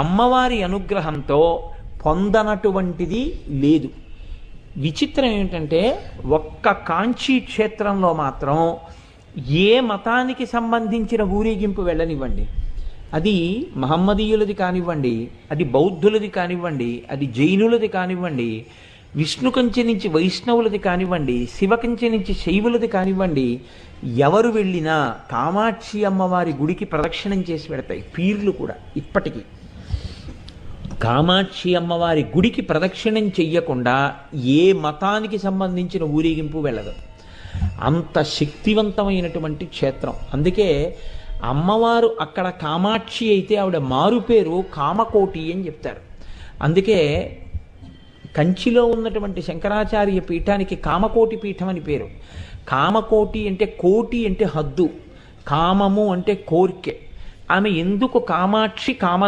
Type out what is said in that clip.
అమ్మవారి అనుగ్రహంతో పొందనటువంటిది లేదు. విచిత్రం ఏమిటంటే ఒక్క కాంచీ క్షేత్రంలో మాత్రం ఏ మతానికి సంబంధించిన ఊరేగింపు వెళ్ళనివ్వండి, అది మహమ్మదీయులది కానివ్వండి, అది బౌద్ధులది కానివ్వండి, అది జైనులది కానివ్వండి, విష్ణు కంచె నుంచి వైష్ణవులది కానివ్వండి, శివ కంచె నుంచి శైవులది కానివ్వండి, ఎవరు వెళ్ళినా కామాక్షి అమ్మవారి గుడికి ప్రదక్షిణం చేసి పెడతాయి పీర్లు కూడా. ఇప్పటికీ కామాక్షి అమ్మవారి గుడికి ప్రదక్షిణం చెయ్యకుండా ఏ మతానికి సంబంధించిన ఊరేగింపు వెళ్ళదు. అంత శక్తివంతమైనటువంటి క్షేత్రం. అందుకే అమ్మవారు అక్కడ కామాక్షి అయితే ఆవిడ మారు పేరు కామకోటి అని చెప్తారు. అందుకే కంచిలో ఉన్నటువంటి శంకరాచార్య పీఠానికి కామకోటి పీఠం అని పేరు. కామకోటి అంటే కోటి అంటే హద్దు, కామము అంటే కోర్కె. ఆమె ఎందుకు కామాక్షి కామ